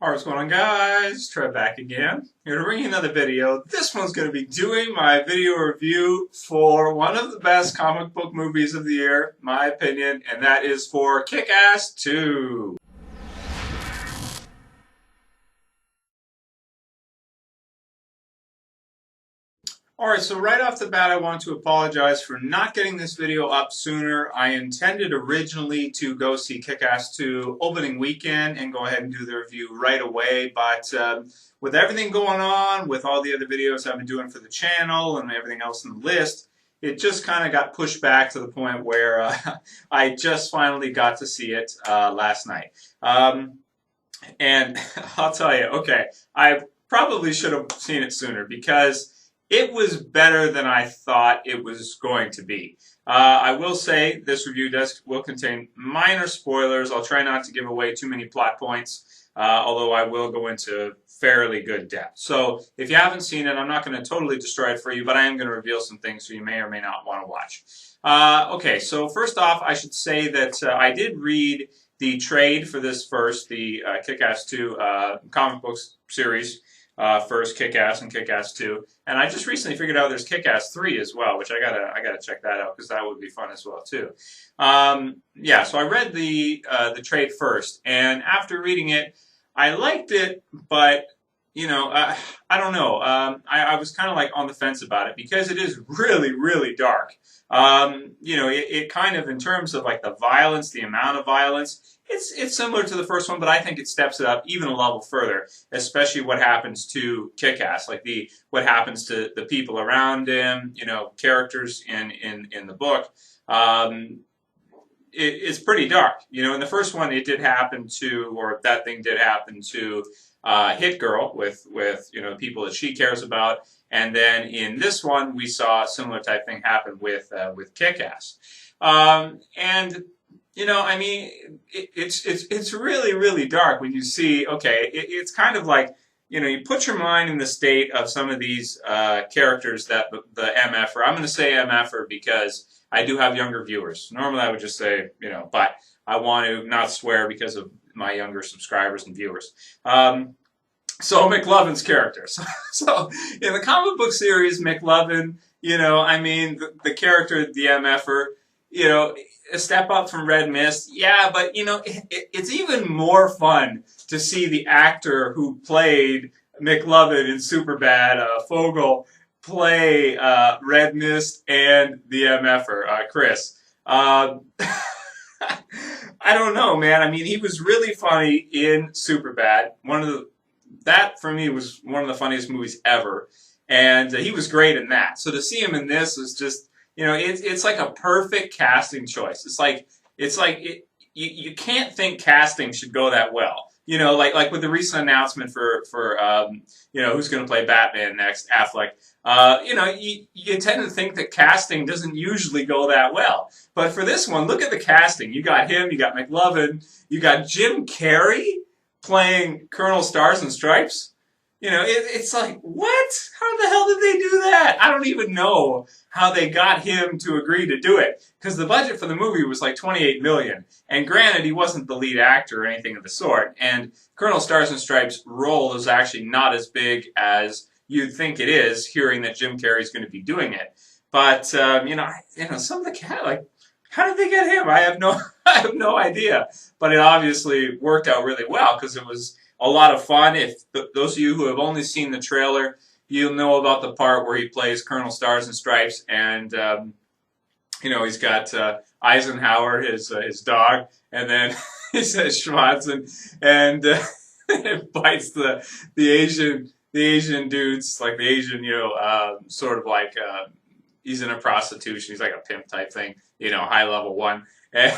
Alright, what's going on, guys? Trev back again. Here to bring you another video. This one's going to be doing my video review for one of the best comic book movies of the year, my opinion, and that is for Kick-Ass 2. Alright, so right off the bat I want to apologize for not getting this video up sooner. I intended originally to go see Kick-Ass 2 opening weekend and go ahead and do the review right away, but with everything going on, with all the other videos I've been doing for the channel and everything else in the list, it just kind of got pushed back to the point where I just finally got to see it last night. And I'll tell you, okay, I probably should have seen it sooner because it was better than I thought it was going to be. I will say this review will contain minor spoilers. I'll try not to give away too many plot points, although I will go into fairly good depth. So if you haven't seen it, I'm not going to totally destroy it for you, but I am going to reveal some things so you may or may not want to watch. Okay, so first off, I should say that I did read the trade for this first, the Kick-Ass 2 comic books series. First Kick-Ass and Kick-Ass 2, and I just recently figured out there's Kick-Ass 3 as well, which I gotta check that out because that would be fun as well too. Yeah, so I read the trade first, and after reading it, I liked it, but you know, I don't know. I was kind of like on the fence about it because it is really, really dark. You know, it kind of, in terms of like the violence, the amount of violence, it's similar to the first one, but I think it steps it up even a level further, especially what happens to Kick-Ass, like what happens to the people around him, you know, characters in the book. It's pretty dark. You know, in the first one, it did happen to, or that thing did happen to Hit Girl with you know, people that she cares about. And then in this one, we saw a similar type thing happen with Kick-Ass. And you know, I mean, it's really, really dark when you see, okay, it's kind of like, you know, you put your mind in the state of some of these characters that the MFer, I'm going to say MFer because I do have younger viewers. Normally I would just say, you know, but I want to not swear because of my younger subscribers and viewers. So McLovin's character. So in the comic book series, McLovin, you know, I mean, the character, the MFer, you know, a step up from Red Mist, yeah, but you know, it's even more fun to see the actor who played McLovin in Superbad, Fogel, play Red Mist and the MFer, Chris. I don't know, man. I mean, he was really funny in Superbad. That for me was one of the funniest movies ever, and he was great in that. So to see him in this is just, you know, it's like a perfect casting choice. You can't think casting should go that well. You know, like with the recent announcement for you know, who's going to play Batman next, Affleck. You know, you tend to think that casting doesn't usually go that well. But for this one, look at the casting. You got him, you got McLovin, you got Jim Carrey playing Colonel Stars and Stripes. You know, it's like, what? How the hell did they do that? I don't even know how they got him to agree to do it. Because the budget for the movie was like $28 million. And granted, he wasn't the lead actor or anything of the sort. And Colonel Stars and Stripes' role is actually not as big as you'd think it is, hearing that Jim Carrey's going to be doing it. But, you know, some of the cat, like, how did they get him? I have no idea. But it obviously worked out really well because it was a lot of fun. If those of you who have only seen the trailer, you'll know about the part where he plays Colonel Stars and Stripes, and you know, he's got Eisenhower, his dog, and then he says Schwanson, and it bites the Asian dudes, like the Asian, you know, sort of like he's in a prostitution, he's like a pimp type thing, you know, high level one, and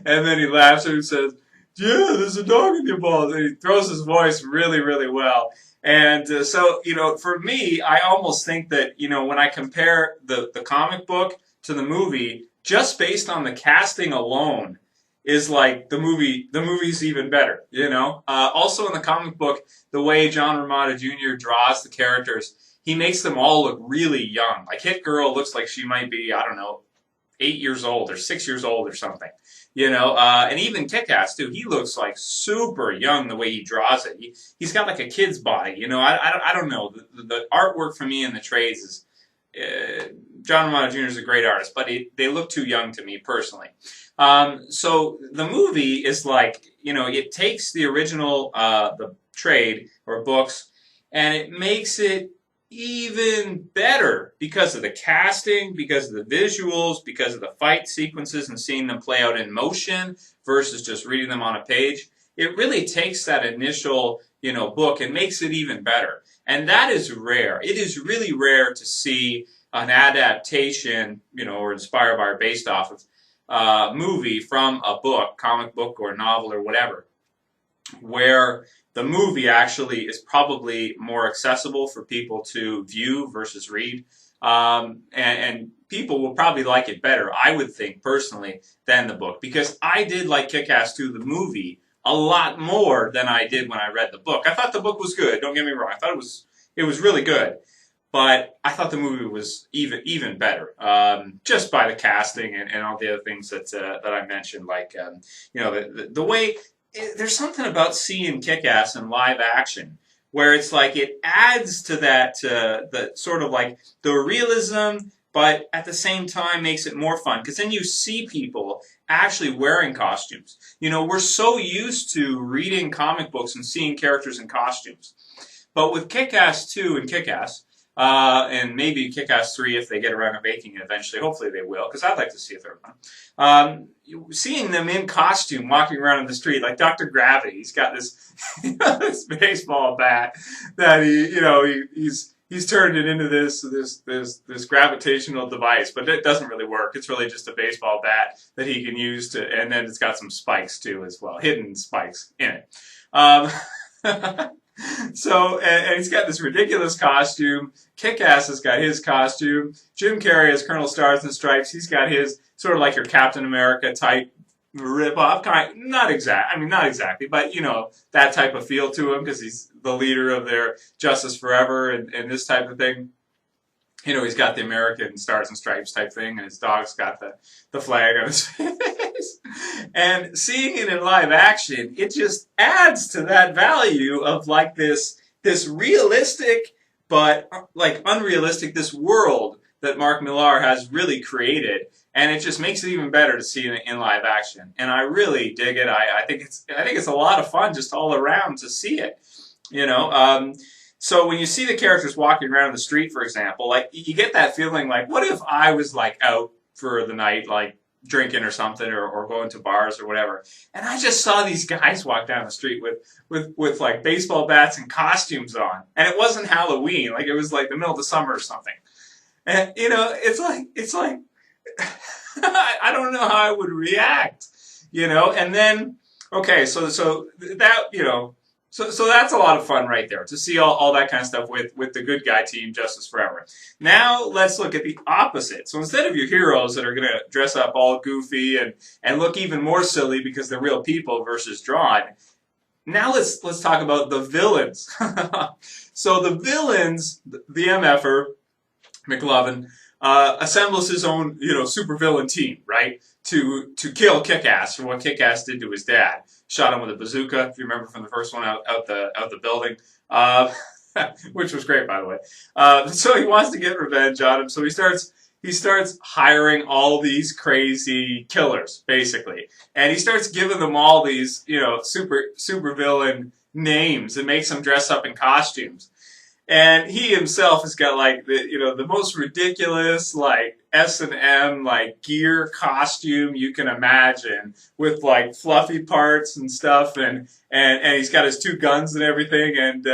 then he laughs and he says, yeah, there's a dog in your balls. And he throws his voice really, really well. And so, you know, for me, I almost think that, you know, when I compare the comic book to the movie, just based on the casting alone, is like the movie's even better, you know? Also in the comic book, the way John Romita Jr. draws the characters, he makes them all look really young. Like Hit Girl looks like she might be, I don't know, 8 years old or 6 years old or something. And even Kick-Ass too. He looks like super young the way he draws it. He's got like a kid's body. I don't know. The artwork for me in the trades is John Romano Jr. is a great artist, but they look too young to me personally. So the movie is like, it takes the original the trade or books, and it makes it even better because of the casting, because of the visuals, because of the fight sequences and seeing them play out in motion versus just reading them on a page. It really takes that initial, book and makes it even better. And that is rare. It is really rare to see an adaptation, or inspired by or based off of movie from a book, comic book or novel or whatever, where the movie actually is probably more accessible for people to view versus read. And people will probably like it better, I would think, personally, than the book. Because I did like Kick-Ass 2, the movie, a lot more than I did when I read the book. I thought the book was good, don't get me wrong. I thought it was really good. But I thought the movie was even better, just by the casting and all the other things that I mentioned, like the way. There's something about seeing Kick-Ass in live action where it's like it adds to that the sort of like the realism, but at the same time makes it more fun because then you see people actually wearing costumes. We're so used to reading comic books and seeing characters in costumes, but with Kick-Ass 2 and Kick-Ass. And maybe Kick-Ass 3 if they get around to making it eventually. Hopefully they will, because I'd like to see a third one. Seeing them in costume walking around in the street, like Dr. Gravity, he's got this, this baseball bat that he's turned it into this gravitational device, but it doesn't really work. It's really just a baseball bat that he can use to, and then it's got some spikes too as well, hidden spikes in it. So, and he's got this ridiculous costume. Kick-Ass has got his costume. Jim Carrey as Colonel Stars and Stripes. He's got his sort of like your Captain America type rip-off kind. Not exactly, but that type of feel to him because he's the leader of their Justice Forever and this type of thing. He's got the American Stars and Stripes type thing, and his dog's got the flag on his face. And seeing it in live action, it just adds to that value of like this realistic, but like unrealistic, this world that Mark Millar has really created, and it just makes it even better to see it in live action. And I really dig it. I think it's a lot of fun just all around to see it. So when you see the characters walking around the street, for example, like you get that feeling like, what if I was like out for the night, like drinking or something, or going to bars or whatever, and I just saw these guys walk down the street with like baseball bats and costumes on, and it wasn't Halloween, like it was like the middle of the summer or something, and it's like I don't know how I would react, and then okay, so that So that's a lot of fun right there, to see all that kind of stuff with the good guy team, Justice Forever. Now let's look at the opposite. So instead of your heroes that are going to dress up all goofy and look even more silly because they're real people versus drawn, now let's talk about the villains. So the villains, the MFer, McLovin, assembles his own, supervillain team, right? To kill Kick-Ass for what Kick-Ass did to his dad. Shot him with a bazooka, if you remember from the first one, out the building, which was great, by the way. So he wants to get revenge on him. So he starts hiring all these crazy killers, basically, and he starts giving them all these, super villain names and makes them dress up in costumes. And he himself has got like the most ridiculous like S&M like gear costume you can imagine, with like fluffy parts and stuff, and he's got his two guns and everything, and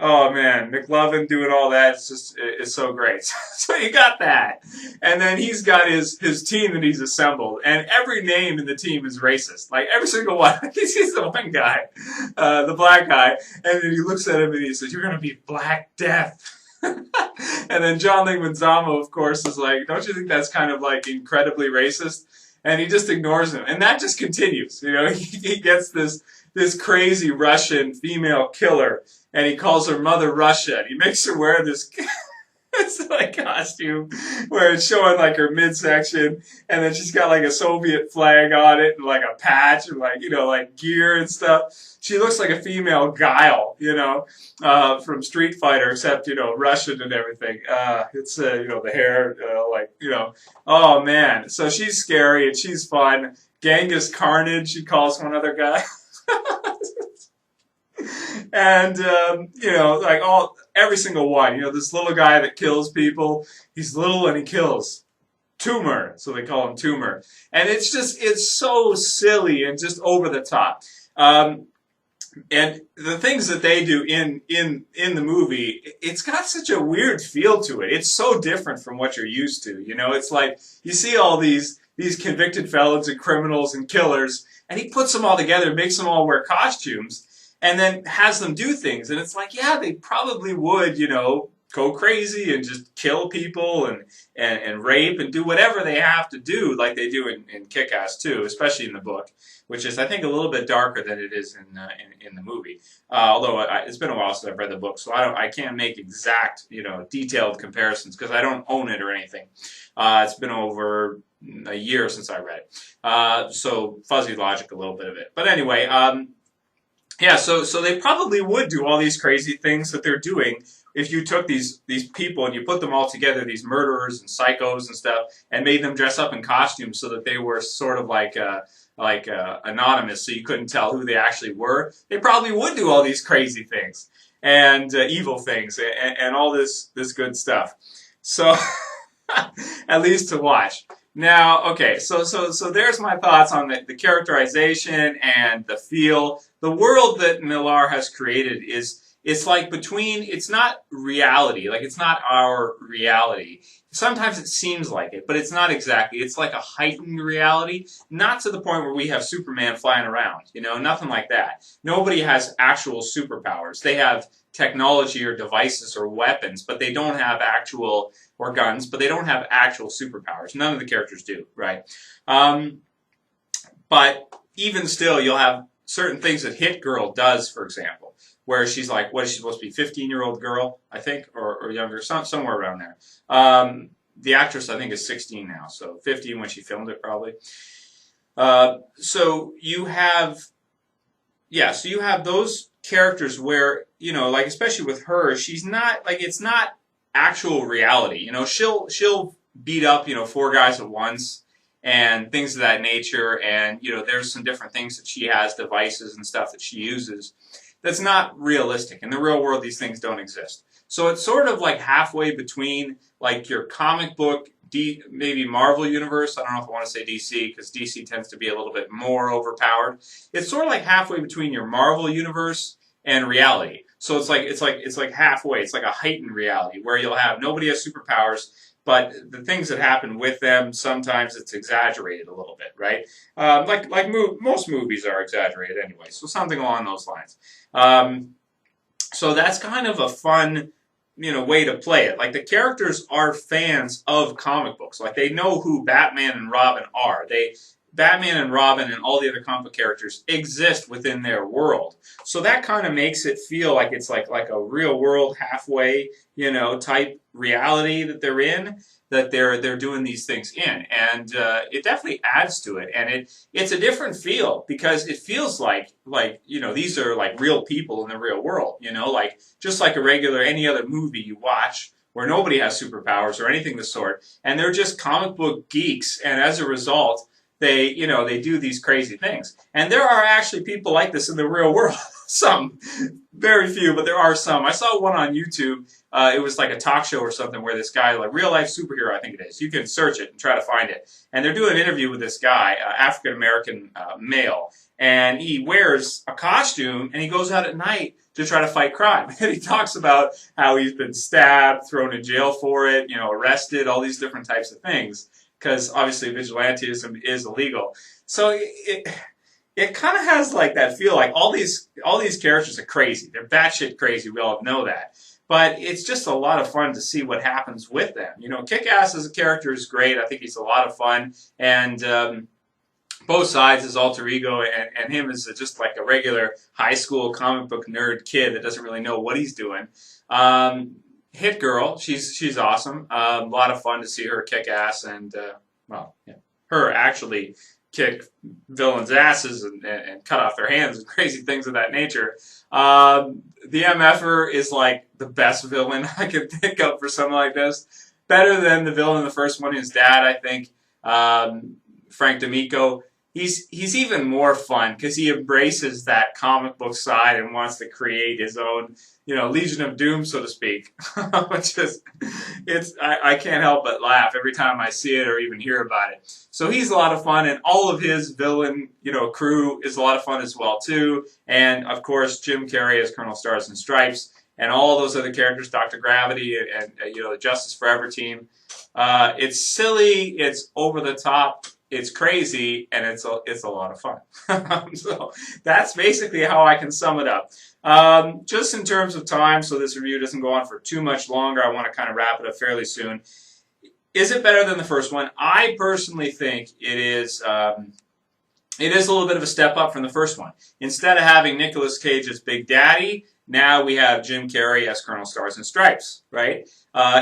oh man, McLovin doing all that, it's so great. So you got that, and then he's got his team that he's assembled, and every name in the team is racist, like every single one. He's the one guy, the black guy, and then he looks at him and he says, "You're gonna be Black Death." And then John Leguizamo, of course, is like, "Don't you think that's kind of like incredibly racist?" And he just ignores him, and that just continues. He gets this crazy Russian female killer, and he calls her Mother Russia, and he makes her wear this It's like costume where it's showing like her midsection, and then she's got like a Soviet flag on it and like a patch and like like gear and stuff. She looks like a female Guile, from Street Fighter, except Russian and everything. It's the hair, oh man. So she's scary and she's fun. Genghis Carnage, she calls one other guy. And like every single one, this little guy that kills people, he's little and he kills. Tumor, so they call him Tumor. And it's so silly and just over the top. And the things that they do in the movie, it's got such a weird feel to it. It's so different from what you're used to. It's like you see all these convicted felons and criminals and killers, and he puts them all together, makes them all wear costumes, and then has them do things. And it's like, yeah, they probably would, go crazy and just kill people and rape and do whatever they have to do, like they do in Kick-Ass 2, especially in the book, which is, I think, a little bit darker than it is in the movie. Although it's been a while since I've read the book, so I can't make exact, detailed comparisons because I don't own it or anything. It's been over a year since I read it. So fuzzy logic a little bit of it. But anyway, yeah, so they probably would do all these crazy things that they're doing if you took these people and you put them all together, these murderers and psychos and stuff, and made them dress up in costumes so that they were sort of like anonymous, so you couldn't tell who they actually were. They probably would do all these crazy things and evil things and all this good stuff. So at least to watch. Now, okay, so there's my thoughts on the characterization and the feel. The world that Millar has created it's like it's not reality, like it's not our reality. Sometimes it seems like it, but it's not exactly. It's like a heightened reality, not to the point where we have Superman flying around, nothing like that. Nobody has actual superpowers. They have technology or devices or weapons, but they don't have actual, or guns, but they don't have actual superpowers. None of the characters do, right? But even still, you'll have certain things that Hit Girl does, for example, where she's like, what is she supposed to be, 15-year-old girl, I think, or younger, somewhere around there. The actress, I think, is 16 now, so 15 when she filmed it, probably. So you have those characters where, like, especially with her, she's not, like, it's not actual reality. She'll beat up, 4 guys at once and things of that nature, and, there's some different things that she has, devices and stuff that she uses. That's not realistic. In the real world, these things don't exist. So it's sort of like halfway between like your comic book, maybe Marvel universe. I don't know if I want to say DC because DC tends to be a little bit more overpowered. It's sort of like halfway between your Marvel universe and reality. So it's like halfway. It's like a heightened reality where you'll have nobody has superpowers, but the things that happen with them, sometimes it's exaggerated a little bit, right? Most movies are exaggerated anyway, so something along those lines. So that's kind of a fun, way to play it. Like, the characters are fans of comic books. Like, they know who Batman and Robin are. Batman and Robin and all the other comic book characters exist within their world. So that kind of makes it feel like it's like a real world halfway, type reality that they're in, that they're doing these things in. And it definitely adds to it. And it's a different feel because it feels like these are like real people in the real world, like just like any other movie you watch where nobody has superpowers or anything of the sort. And they're just comic book geeks. And as a result, they do these crazy things. And there are actually people like this in the real world. Some. Very few, but there are some. I saw one on YouTube. It was like a talk show or something where this guy, like real life superhero, I think it is. You can search it and try to find it. And they're doing an interview with this guy, African-American male. And he wears a costume and he goes out at night to try to fight crime. And he talks about how he's been stabbed, thrown in jail for it, arrested, all these different types of things. Because obviously vigilantism is illegal. So it kind of has like that feel like all these characters are crazy. They're batshit crazy. We all know that. But it's just a lot of fun to see what happens with them. Kick-Ass as a character is great. I think he's a lot of fun. And both sides, his alter ego and him is just like a regular high school comic book nerd kid that doesn't really know what he's doing. Hit Girl, she's awesome. A lot of fun to see her kick ass and well, yeah, her actually kick villains' asses and cut off their hands and crazy things of that nature. The MFer is like the best villain I could think of for something like this. Better than the villain in the first one, his dad, I think. Frank D'Amico. He's even more fun because he embraces that comic book side and wants to create his own, Legion of Doom, so to speak. Which is, I can't help but laugh every time I see it or even hear about it. So he's a lot of fun, and all of his villain, crew is a lot of fun as well too. And of course, Jim Carrey as Colonel Stars and Stripes, and all those other characters, Dr. Gravity, and the Justice Forever team. It's silly, it's over the top, it's crazy, and it's a lot of fun. So that's basically how I can sum it up. Just in terms of time, so this review doesn't go on for too much longer, I want to kind of wrap it up fairly soon. Is it better than the first one? I personally think it is. It is a little bit of a step up from the first one. Instead of having Nicolas Cage as Big Daddy, now we have Jim Carrey as Colonel Stars and Stripes, right?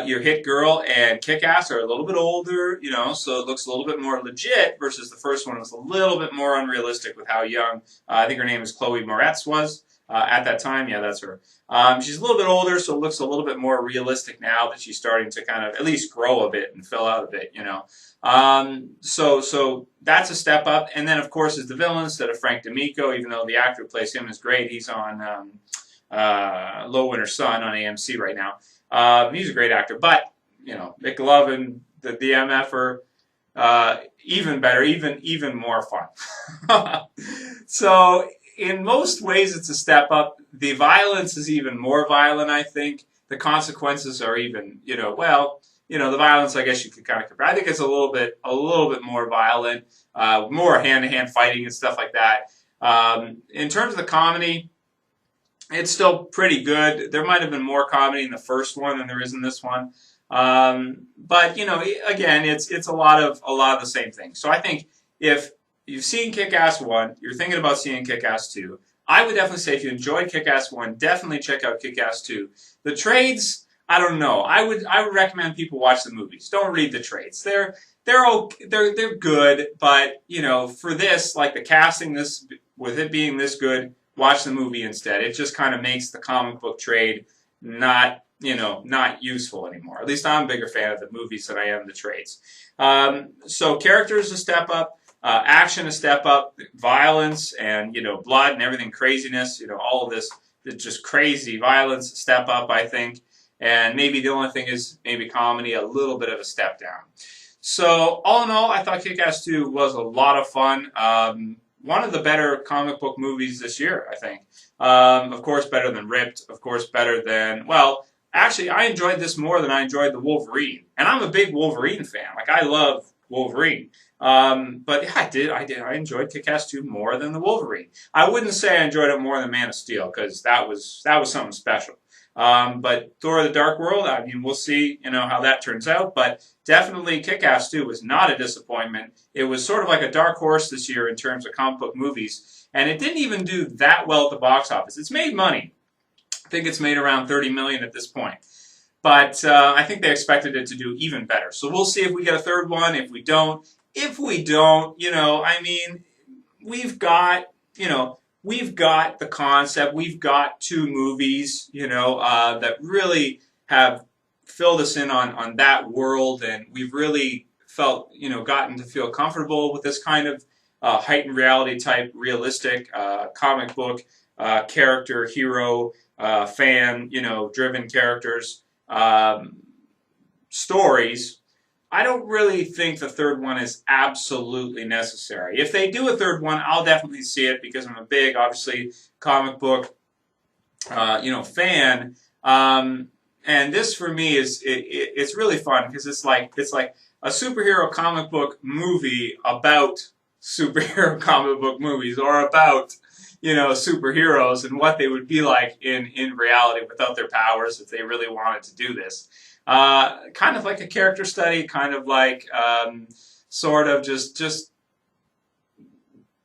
Your Hit Girl and Kick-Ass are a little bit older, so it looks a little bit more legit versus the first one was a little bit more unrealistic with how young, I think her name is Chloe Moretz was at that time. Yeah, that's her. She's a little bit older, so it looks a little bit more realistic now that she's starting to kind of at least grow a bit and fill out a bit, So that's a step up. And then, of course, is the villain instead of Frank D'Amico, even though the actor who plays him is great. He's on Low Winter Sun on AMC right now. He's a great actor. But, Mick Love and the MFer, even better, even more fun. So in most ways, it's a step up. The violence is even more violent, I think. The consequences are even, the violence, I guess you could kind of compare. I think it's a little bit more violent, more hand-to-hand fighting and stuff like that. In terms of the comedy, it's still pretty good. There might have been more comedy in the first one than there is in this one. But again, it's a lot of the same thing. So I think if you've seen Kick-Ass 1, you're thinking about seeing Kick-Ass 2, I would definitely say if you enjoyed Kick-Ass 1, definitely check out Kick-Ass 2. The trades, I don't know. I would recommend people watch the movies. Don't read the trades. They're good, but for this, like the casting, with it being this good, watch the movie instead. It just kind of makes the comic book trade not useful anymore. At least I'm a bigger fan of the movies than I am the trades. So characters a step up, action a step up, violence and blood and everything craziness. All of this, it's just crazy violence a step up, I think. And maybe the only thing is maybe comedy a little bit of a step down. So all in all, I thought Kick-Ass 2 was a lot of fun. One of the better comic book movies this year, I think. Of course, better than Ripped. Of course, better than, well, actually, I enjoyed this more than I enjoyed the Wolverine. And I'm a big Wolverine fan. Like, I love Wolverine. But yeah, I enjoyed Kick-Ass 2 more than the Wolverine. I wouldn't say I enjoyed it more than Man of Steel, because that was something special. But Thor: The Dark World, I mean, we'll see, how that turns out. But definitely Kick-Ass 2 was not a disappointment. It was sort of like a dark horse this year in terms of comic book movies. And it didn't even do that well at the box office. It's made money. I think it's made around $30 million at this point. But I think they expected it to do even better. So we'll see if we get a third one. If we don't, I mean, we've got the concept. We've got two movies, that really have filled us in on that world, and we've really felt, gotten to feel comfortable with this kind of heightened reality type, realistic comic book character, hero, fan, driven characters, stories. I don't really think the third one is absolutely necessary. If they do a third one, I'll definitely see it because I'm a big, obviously, comic book, fan. And this for me it's really fun because it's like a superhero comic book movie about superhero comic book movies, or about superheroes and what they would be like in reality without their powers if they really wanted to do this. Kind of like a character study, kind of like sort of just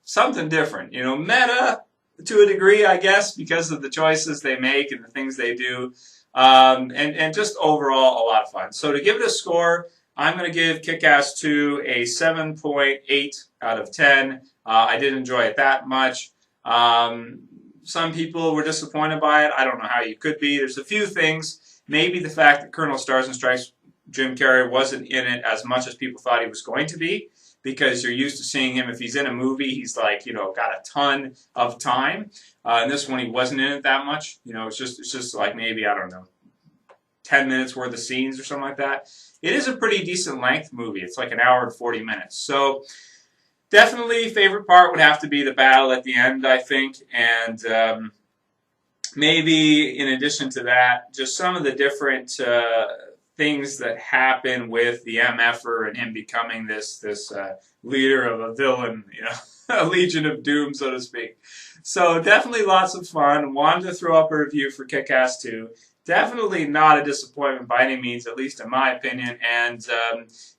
something different, meta to a degree, I guess, because of the choices they make and the things they do. and just overall a lot of fun. So to give it a score, I'm going to give Kick-Ass 2 a 7.8 out of 10. I did enjoy it that much. Some people were disappointed by it. I don't know how you could be. There's a few things. Maybe the fact that Colonel Stars and Stripes Jim Carrey wasn't in it as much as people thought he was going to be, because you're used to seeing him. If he's in a movie, he's like, got a ton of time. In this one, he wasn't in it that much. It's just like maybe, I don't know, 10 minutes worth of scenes or something like that. It is a pretty decent length movie. It's like an hour and 40 minutes. So definitely favorite part would have to be the battle at the end, I think. And maybe in addition to that, just some of the different things that happen with the MFer and him becoming this leader of a villain, a Legion of Doom, so to speak. So definitely lots of fun. Wanted to throw up a review for Kick-Ass 2. Definitely not a disappointment by any means, at least in my opinion, and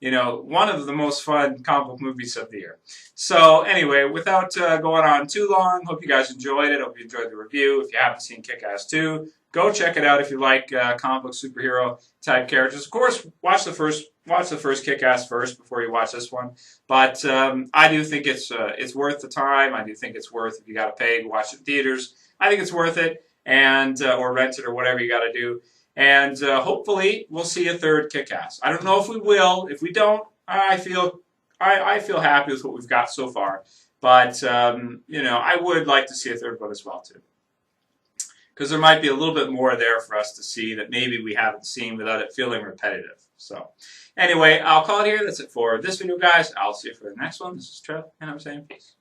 one of the most fun comic book movies of the year. So anyway, without going on too long, hope you guys enjoyed it. Hope you enjoyed the review. If you haven't seen Kick-Ass 2, go check it out if you like comic book superhero type characters. Of course, watch the first Kick-Ass first before you watch this one. But I do think it's worth the time. I do think it's worth, if you got to pay to watch it in theaters, I think it's worth it. And or rent it or whatever you got to do. And hopefully we'll see a third Kick-Ass. I don't know if we will. If we don't, I feel happy with what we've got so far. But I would like to see a third one as well too, because there might be a little bit more there for us to see that maybe we haven't seen without it feeling repetitive. So anyway, I'll call it here. That's it for this video, guys. I'll see you for the next one. This is Trev, and I'm saying peace.